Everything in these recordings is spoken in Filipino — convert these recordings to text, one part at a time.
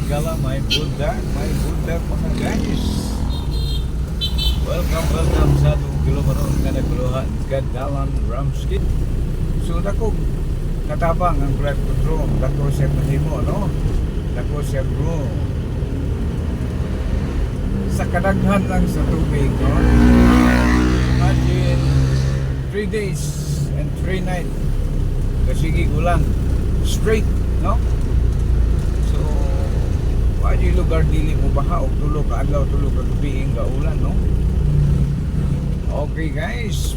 Higala, may bundag mga guys. Welcome sa itong kilomeron nga naguluhan Gadalan Ramsky. So dako katabang ang flood control, dako siya mahimo, no? Dako siya bro. Sa kadaghan lang sa tubig, no? Imagine 3 days and 3 nights kasigi ulan straight, no? So wadi lugar dili mo baha og tulo ka adlaw tulo ka gabi nga ulan, no? Okay guys,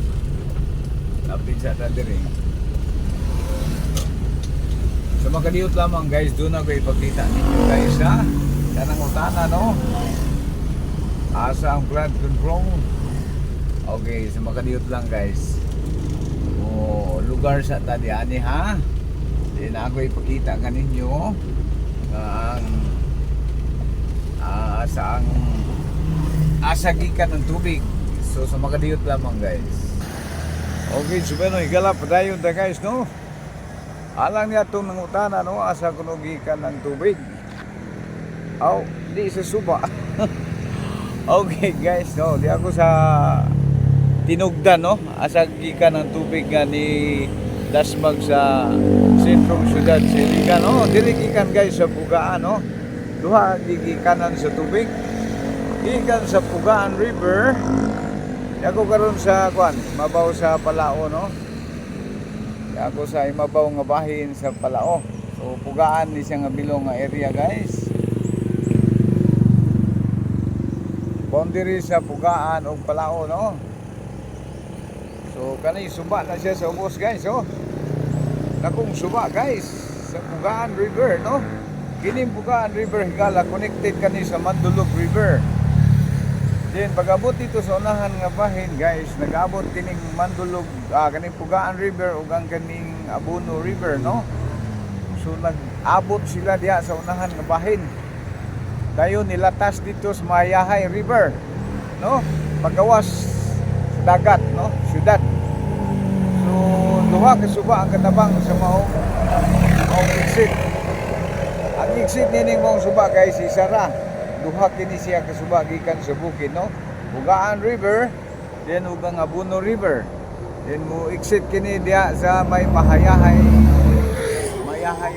lapit sa tadiri. So makadiyot lamang guys, doon ako ipakita ninyo guys ha, kanang utana, no? Asa ang flood control. Okay, so makadiyot lang guys. Lugar sa tadi ani ha. Din ako ipakita kaninyo ang asa gikan ng tubig. So sa makadiyot lamang guys. Okay, so bueno higala padayon ta guys, no. Alang niya itong nangutana, no, asa kuno gikan ng tubig. Aw, di sa suba. Okay guys, no, di ako sa Tinugdan, no, asa gikan ng tubig nga ni Dasmag sa sentrong syudad Siligan, no. Dili gikan guys sa Pugaan, no. Duha gigikanan sa tubig. Gikan sa Pugaan River. Ako karon sa kwan, mabaw sa Palao, no. Ako sa imabaw nga bahin sa Palao. So Pugaan ni siya nga bilong nga area guys. Boundary sa Pugaan ug Palao, no. So kanay suba na siya sa ubos guys, oh. Nakong suba guys sa Pugaan River, no. Kining Pugaan River higala connected kani sa Mandulog River. Then pag-abot dito sa unahan nga bahin guys, nag-abot kining Mandulog, kaning Pugaan River ug ang kaning Abono River, no. So nag-abot sila diha sa unahan nga bahin. Dayon nilatas dito sa Mayahay River, no. Pagawas sa dagat, no, syudad. So duha ka suba ang katabang sa maong exit. Ang exit nining maong suba guys isa ra. Duha kini siya kasuba gikan sa bukid, no. Pugaan River, then ug ang Abono River. Then mo exit kini diha sa may Mayahay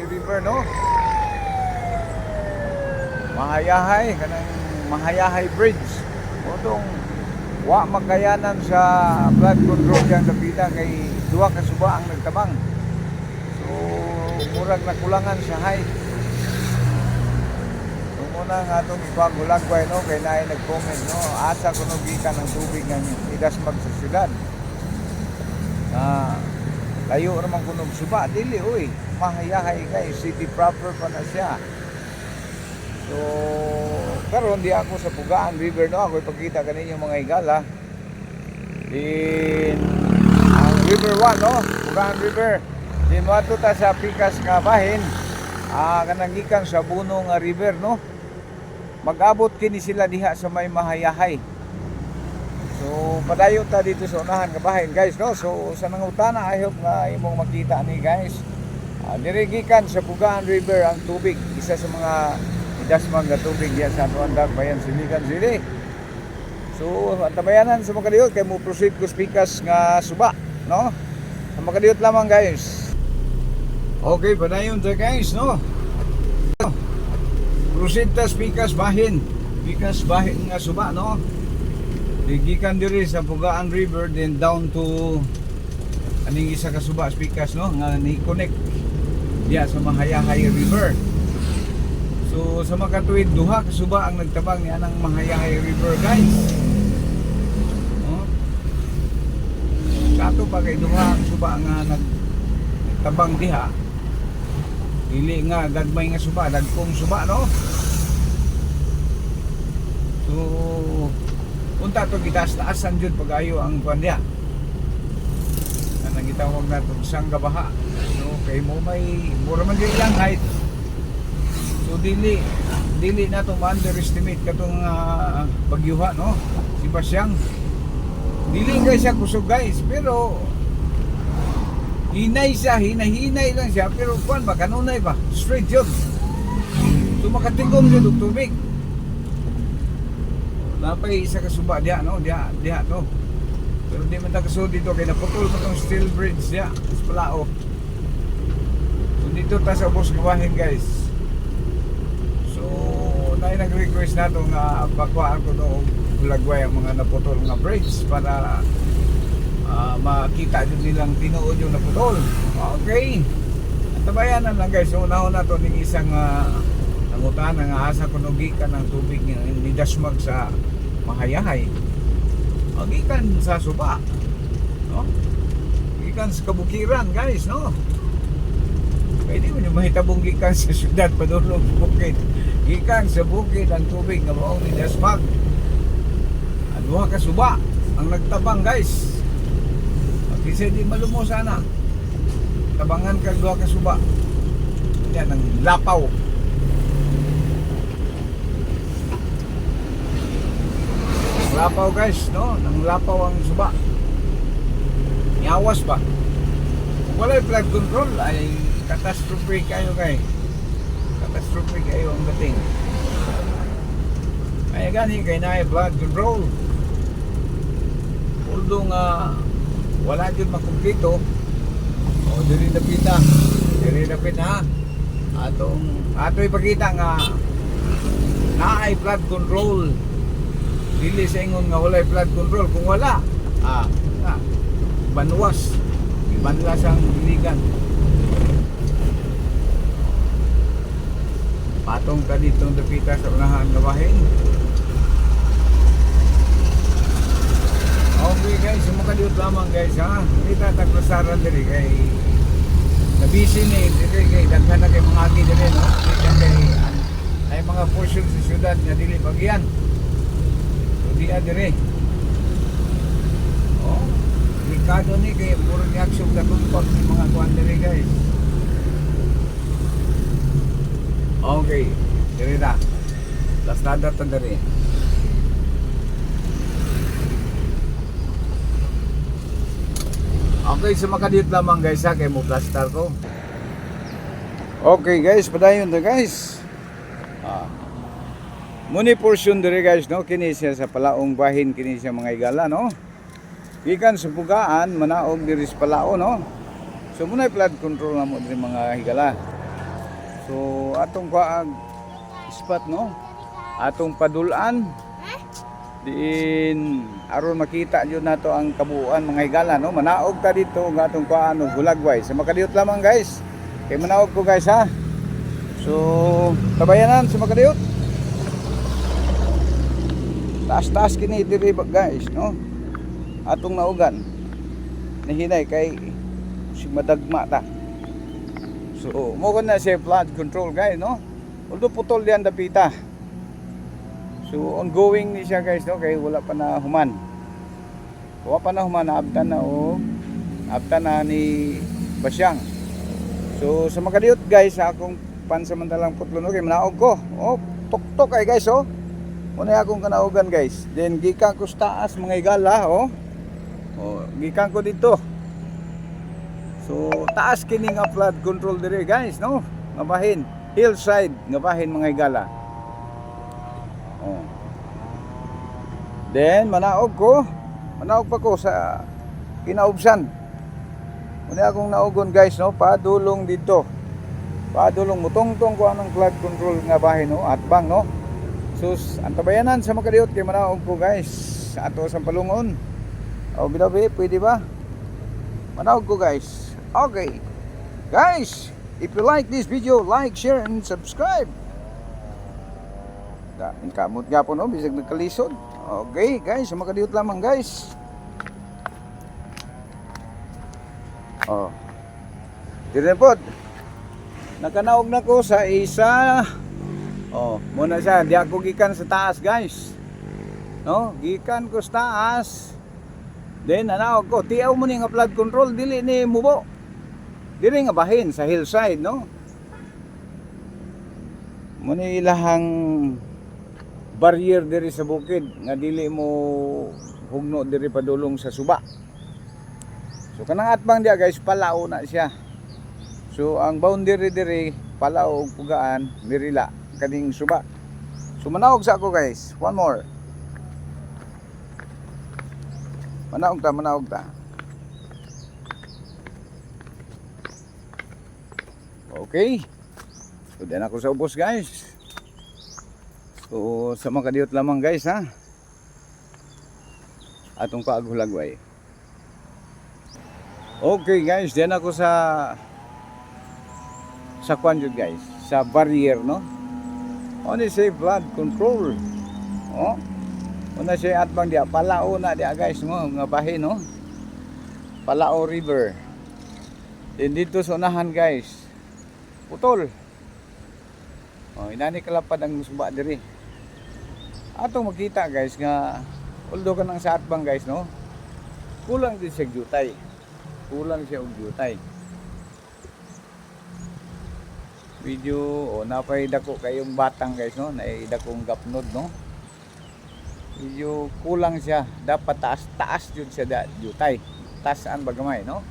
River, no. Mahayahay kanang Mahayahay Bridge. Odong wa makayanan sa flood control yang napita kay duha ka suba ang nagtabang. So murag nakulangan sa height. Muna nga itong ipagulagway, no, kay naay nag-comment, no, asa kuno gikan ng tubig ng Idasmag sa syudad. Layo naman kuno suba, dili, uy, Mahayahay guys, city proper pa na siya. So, karon di ako sa Pugaan River, no, ako ipakita kaninyo mga higala. Din ang River 1, no, Pugaan River. Din wato ta sa pikas nga bahin, kanang gikan sa Abono nga river, no. Mag-abot kini sila diha sa may Mahayahay. So padayon ta dito sa unahan nga bahin guys, no. So sa nangutana I hope nga imong makita ni guys. Diri gikan sa Pugaan River ang tubig, isa sa mga Idasmag nga tubig diha sa Antuandag, Bayan Siligan City. So antabayanan sa mga kadiyot kay mo proceed ko pikas nga suba, no. Sa mga kadiyot lamang guys. Okay, padayon ta guys, no. Proceed tas pikas bahin nga suba, no. Gikan diri sa Pugaan River then down to aning isa ka suba pikas, no, nga ni connect diya sa Mahayahay River. So sa makatuwid duha ka suba ang nagtabang ni anang Mahayahay River guys. Kato pa kay duha ang suba nga nagtabang diha. Dili nga gagmay nga suba, dagkong suba, no. So unta to gitaas-taasan jud pagayo ang kuandya. Kanang gitawag nato sangga baha. So kay mo may mura man gyud lang height. So dili na to ma-underestimate katong bagyuha, no. Si Basyang. Dili kay siya kusog guys, pero hinahinay lang siya, pero kuan ba kanunay ba straight yun. So makatigom jud og tubig. Napay isa ka suba diha no, diha to. Pero di man ta kasud dito kay naputol man tong steel bridge diha sa Palao. So dito ta sa ubos gawahin guys. So nay nag-request nato nga bakwaan ko no bulagway ang mga naputol nga bridge para makita jud nilang tinuod yung naputol. Okay. Tabayanan lang guys. So unahon na to ning isang nangutan nga asa kuno gikan ng tubig nga ni dasmag sa Mahayahay. Gikan sa Suba. No? Gikan sa Kabukiran guys, no? Pwede mo yung mahitabong gikan sa syudad padulong bukid. Gikan sa bukid ang tubig nga mao ni dasmag. Duha ka suba ang nagtabang guys. Kasi di malumo sana. Tabangan ka duha ka suba. Yan ang lapaw. Lapaw guys, no? Nang lapaw ang suba. Nyawas pa. Kung wala yung flood control ay catastrophe kayo kay. Catastrophe kayo ang dating. Kaya gani kay na flood control. Although nga wala dyan makumpleto. O diri na pita Ato'y ipakita nga naay flood control. Dili sa ingon nga walay flood control. Kung wala, banwas, ibanlas ang diligan. Patong ka dito dapita sa unahan gawahin. Okay guys, sumakaliot lamang guys ha. Hindi tataklasaran diri kay nabisi ni diri kay daghan na kay mga agi diri no. Kay ay mga portion sa syudad nga dili bagyan. Dia dire. Oh, delikado ni kay puro ni aksyon ka tumpak ni mga kuan dire guys. Okay, dire na. Last nada ta dire. Okay, so makadiyot lamang guys ha kay mo plaster ko. Okay guys, padayon to guys. Muni portion dire guys no, kini siya sa Palaong bahin, kini siya mga igala no. Gikan sa Pugaan manaog diri sa Palao no. So muna flood control na mo diri mga higala. So atong kaag spot no. Atong padulan diin aron makita jud nato ang kabuuan mga higala no. Manaog ta dito nga atong kaano Bulagway. Sa makadiyot lamang guys. Kay manaog ko guys ha. So tabayanan sa makadiyot. Taas-taas kini diri guys no. Atong naugan nahinay kay si madagma ta. So mo na siya flood control guys no. Although putol diyan dapita. So ongoing ni siya guys no kay wala pa na human. Wala pa na human abtan na ni Basyang. So sa makadiyot guys sa akong pansamantalang putlo no kay manaog ko. Oh tuktok ay guys oh. Muna akong kanaugan guys. Then gikan ko sa taas mga igala oh. Oh, gikan ko dito. So taas kini nga flood control dire guys no. Nga bahin, hillside nga bahin mga igala. Oh. Then manaog pa ko sa kinaubsan. Muna akong naugon guys no, padulong dito. Padulong mutongtong ko anong flood control nga bahin no, at bang no. Sus, ang tabayanan sa makadiyot kay manaog ko guys sa ato sa Palungon. O bilabi, pwede ba? Manaog ko guys. Okay. Guys, if you like this video, like, share, and subscribe. Kamot nga po no, bisag nagkalisod. Okay guys, sa makadiyot lamang guys. Oh. Dire po. Nakanaog na ko sa isa. Oh, muna siya, di ako gikan sa taas guys. No, gikan ko sa taas. Then anaog ko, tiaw mo ni nga flood control dili ni mubo. Dili nga bahin sa hillside no. Muna ilahang barrier diri sa bukid nga dili mo hugno diri padulong sa suba. So kanang atbang dia guys, Palao na siya. So ang boundary diri Palao ug Pugaan, Mirila kaning suba. So manawag sa ako guys. One more. Manawag ta. Okay. So din ako sa ubos guys. So sa mga kadiyot lamang guys ha. Atong kaagulagway. Okay guys, din ako sa kwan jud guys, sa barrier no. Oni say flood control. Oh. Una siya atbang dia Palao na dia guys mo nga bahin no. Palao River. Din dito sa unahan guys. Putol. Oh, inani kalapad ang suba diri. Atong makita guys nga although kanang sa atbang guys no. Kulang din siya jutay. Kulang siya og jutay. Video napay dako kayong batang guys no, naidakong gapnod no. Video kulang siya, dapat taas jud siya jutay. Taasaan bagamay no.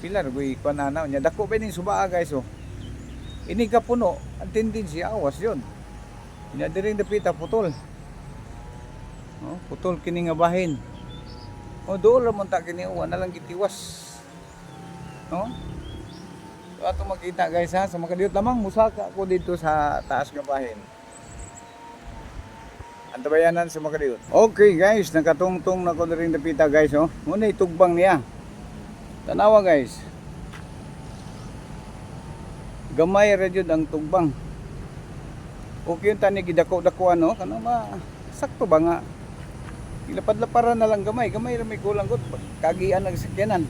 Pilar goy pananaw nya dako pa ning subaa guys oh. Ini ka puno, ang tendency awas yon. Nya diring dapita putol. Oh, putol kini nga bahin. O doon ramon ta kini uwan na lang gitiwas. No? So ato makita guys ha, sa mga kadiyot lamang musaka ko dito sa taas nga bahin. Antabayanan sa mga kadiyot. Okay guys, nakatungtong na ko na rin napita guys oh. Muna itugbang niya. Tanawa guys. Gamay ra jud ang tugbang. Okay yung tani gidako-dakuan no, kana sakto ba nga. Ilapad-laparan na lang gamay ra may kulang gud kagian ang sakyanan.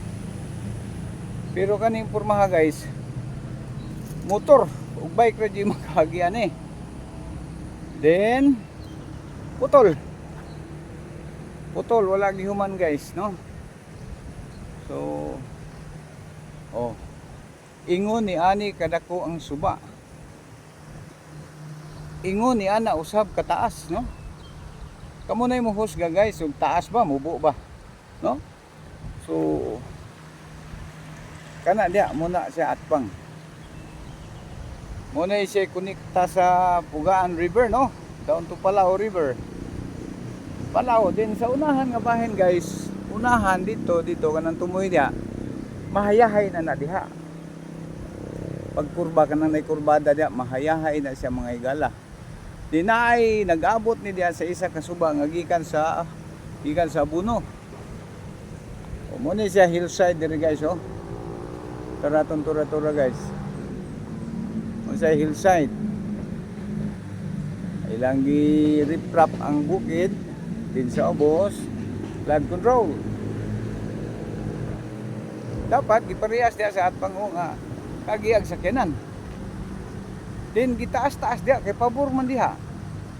Pero kaning pormaha guys, motor ug bike ra jud makagian eh. Then putol wala gihuman guys no. So ingon ni ani kadako ang suba, ingon ni ana usab kataas no. Kamo na mo husga guys ug taas ba mubo ba no. So kana dia muna siya atpang, muna siya konekta sa Pugaan River no, down to Palao River. Palao din sa unahan nga bahin guys, unahan dito kanang tumoy dia mahayahay na diha. Pag kurba kanang nay kurbada dia mahayahay na siya mga igala. Dinay nag-abot ni dia sa isa ka suba nga gikan sa Buno. O mo ni siya hillside diri guys oh. Taraton tura guys. Mo sa hillside. Ilang gi-riprap ang bukid din sa ubos, flood control. Dapat giparehas dia sa atpang nga kagiag sakyanan. Din gitaas-taas dia kay pabor man diha.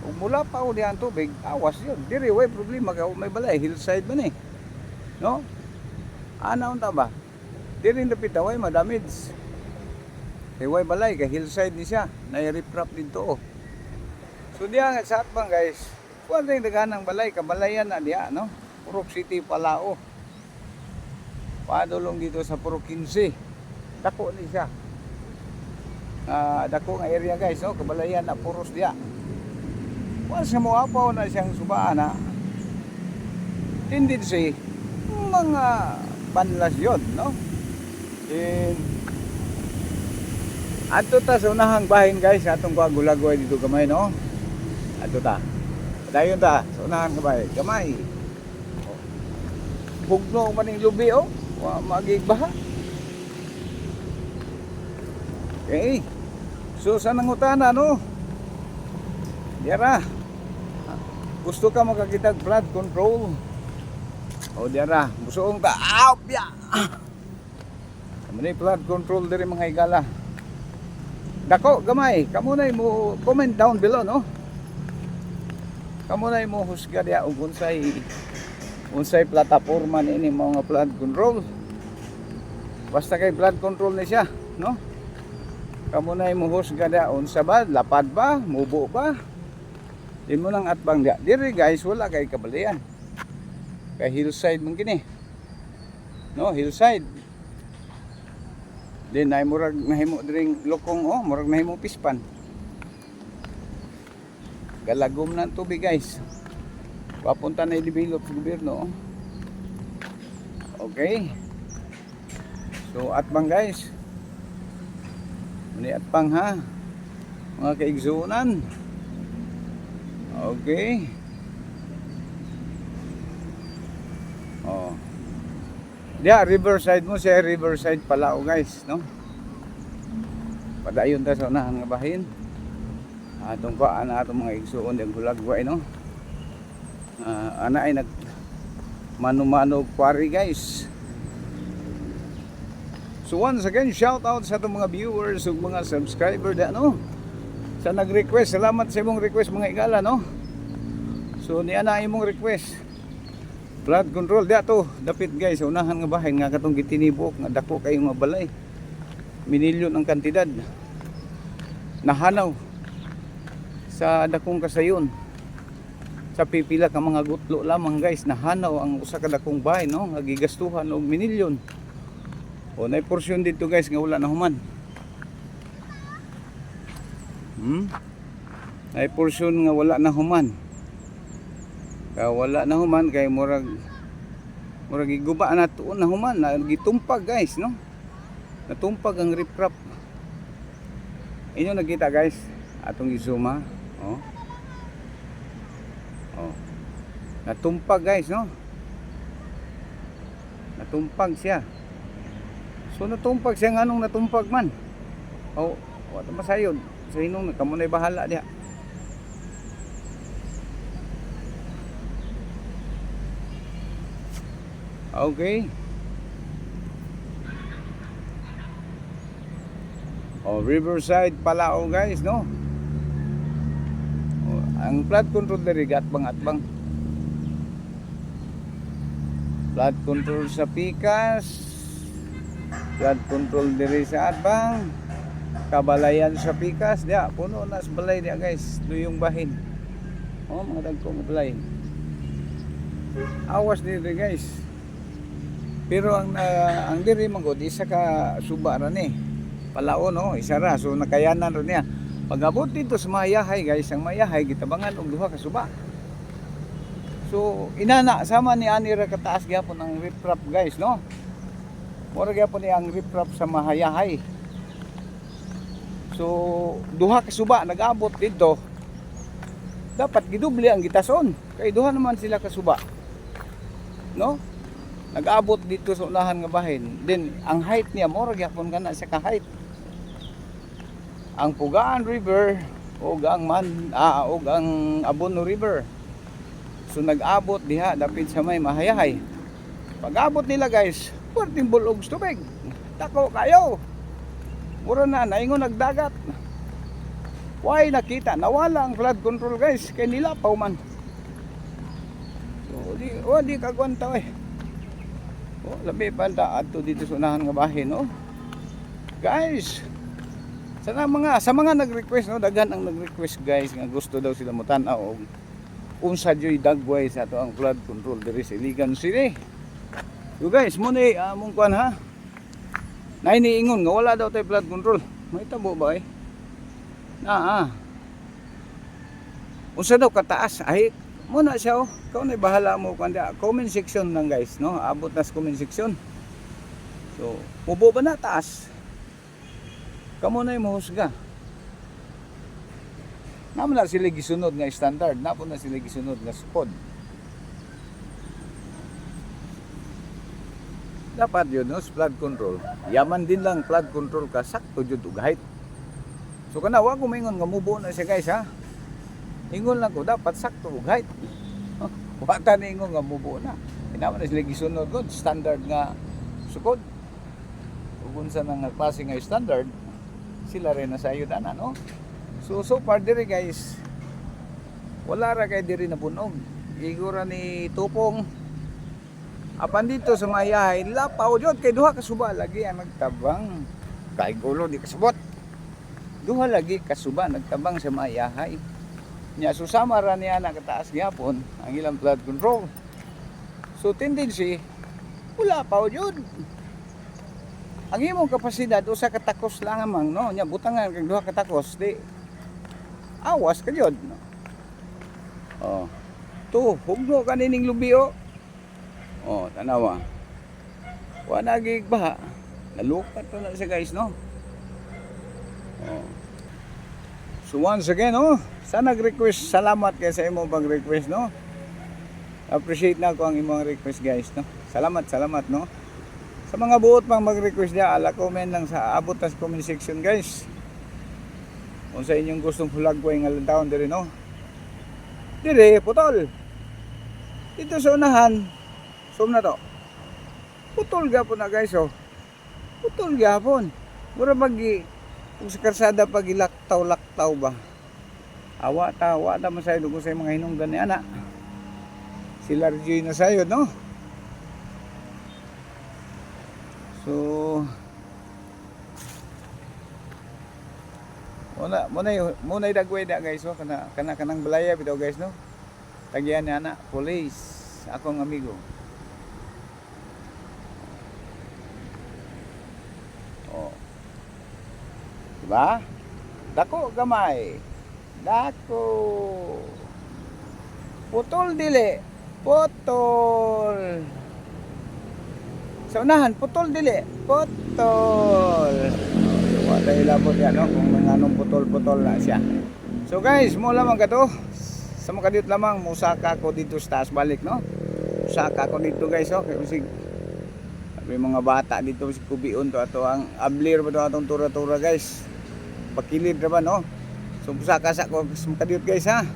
Ug mula pa o diha ang tubig, awas yun. Diri way problema kay may balay hillside man eh. No? Ana unta ba? Diri dapit way madamage. Kay way balay kay hillside ni siya, nai-riprap dito. So diha nga sa atbang guys, kuan ring daganang balay, kabalayan na diha no. Purok City Palao. Padulong dito sa Purok 15. Dako ni siya. Dako nga area guys, no? Kabalayan na puros diya. Once nga mo apaw na siyang subaan na tendency mga banlas yun, no? And ato ta sa unahang bahin guys, atong kagulagway dito gamay, no? Ato ta. Dayon ta sa unahang gamay. Bugno man ning lubi oh. Wa magigbaha. Okay. So sa nangutana no. Diara. Gusto ka makakita flood control? O diara, musuong ta. Aw, biya. Kamuni flood control diri mga igala. Dako gamay, kamo nay mo comment down below no. Kamo nay mo husga dia ug unsay plataporma ni mga flood control. Basta kay flood control ni siya, no? Kamo na imuhusga dia unsa ba, lapad ba, mubo ba? Di mo nang atbang dia. Diri guys, wala kay kabalayan. Kay hillside man kini. No, hillside. Then ay murag nahimo dring lokong murag nahimo pispan. Galagom na ang tubig guys. Papunta na i-develop sa gobyerno. Okay. So atbang guys. Muni atbang ha. Mga kaigsunan. Okay. Oh. Diya, riverside mo siya, riverside pala guys, no? Padayon ta sa unahan nga bahin. Atong ana atong mga igsuon ng hulagway, no? Ana ay nag mano-mano quarry guys. So once again, shout out sa atong mga viewers ug mga subscriber da, no? Sa nag-request, salamat sa imong request mga igala, no? So niya na imong request. Flood control dia to, dapit guys, sa unahan nga bahay nga katong gitinibok nga dako kay mga balay. Minilyon ang kantidad. Nahanaw sa dakong kasayon. Sa pipila ka mga gutlo lamang guys, nahanaw ang usa ka dakong bahay, no, nga gigastuhan og minilyon. O nay porsyon dito guys nga wala na human. Nay porsyon nga wala na human. Wala na human kay murag giguba na tuon na human na gitumpag guys, no? Natumpag ang riprap. Inyo nakita guys atong izuma, natumpag guys, no? Natumpag siya. So natumpag siya, nganong natumpag man? Wala masayod. Sa inong kamo na bahala diha. Okay. Riverside Palao guys, no? Ang flood control diri atbang. Flood control sa Pikas. Flood control diri sa atbang. Kabalayan sa Pikas, dia puno na sa balay dia guys, duyong bahin. Mga dagkong balay. Awas diri guys. Pero ang diri magod isa ka suba ra ni. Palao, no, isa ra, so nakayanan ro niya. Pag-abot dito sa Mayahay guys, ang Mayahay gitabangan og duha ka suba. So inana sama ni ani ra kataas gyapon ang riprap guys, no. Mura gyapon ni ang riprap sa Mayahay. So duha ka suba nag-abot dito. Dapat gidubli ang gitason kay duha naman sila ka suba, no? Nag-abot dito sa unahan nga bahin. Then ang height niya mura gyapon kana sa ka-height. Ang Pugaan River o ang Abono River. So nag-abot diha dapit sa may Mahayahay. Pag-abot nila guys, perting bulog tubig. Tako kayo. Mura na naingon nagdagat. Why nakita nawala ang flood control guys kay nilapaw man. So di kagwanta eh. Labi pa ato dito sa unahan nga bahin, no? Guys, sa mga nag-request, no, daghan ang nag-request guys nga gusto daw sila motanaw og unsa joy dagway sa ato ang flood control diri sa Iligan City. So guys, mo ni among kuan ha. Nay niingon nga wala daw tay flood control. May tabo ba eh? Unsa daw kataas ay muna siya Ikaw na bahala mo kanda. Comment section lang guys, no? Abot na sa comment section. So, mubo ba na taas? Kamo na yung mahusga. Naman na sila gisunod nga standard, napon na sila gisunod nga spod. Dapat yun, no? Flood control. Yaman din lang flood control ka, sakto jud og height. So kana wa ko maingon nga mubo na siya guys ha. Ingon lang ko dapat sakto og height. Wa ta ningon nga mubo na. Inaman na sila gisunod gud standard nga sukod. Ug unsa nang klase nga standard, sila rin na sa ayuda na, no? So far diri guys, wala ra kay diri nabunog. Igura ni Tupong apan dito sa Mayahay, lapaw jud kay duha ka suba lagi ang nagtabang. Kay gulo di kasabot. Duha lagi ka suba nagtabang sa Mayahay. Nya susama ra niya na kataas gyapon ang ilang flood control. So tendency wala pa jud. ang imong kapasidad usa ka takos lang amang no, nya butangan kag duha ka takos di awas ka jud. Oh. To, hugno ka nining lubi oh. Oh, tanawa. Wa nagig baha. Nalukat to na siya guys no. Oh. So once again oh, sa nag-request, salamat kay sa imo pag request no. Appreciate na ko ang imong request guys no. Salamat no. Sa mga buot pang mag-request dia, ala comment lang sa abot tas comment section guys. Kung sa inyong gustong hulagway nga lantaon diri no. Dire putol. Dito sa unahan, zoom na to. Putol gapon na guys oh. Putol gapon. Mura pagi kung sa karsada pagilaktaw-laktaw ba. Awa ta masayod ko sa mga hinungdan ni ana. Si Largy na sayod no. So muna dagway da guys oh, kanang balaya bitaw guys no. Tagyan ni ana police akong amigo. Oh. Diba? Dako gamay. Dako. Putol dili. Putol. Sa unahan, putol dili. Putol. Wala ilabot yan no kung nanganong putol-putol na siya. So guys, mo lamang ka to. Sa mga kadiyot lamang, musaka ko dito sa taas balik no. Musaka ko dito guys oh. Kasi may mga bata dito si Kubion to ato ang ablir ba to atong tura-tura guys. Pakilid ra ba no. So musaka sa ko sa mga kadiyot guys ha.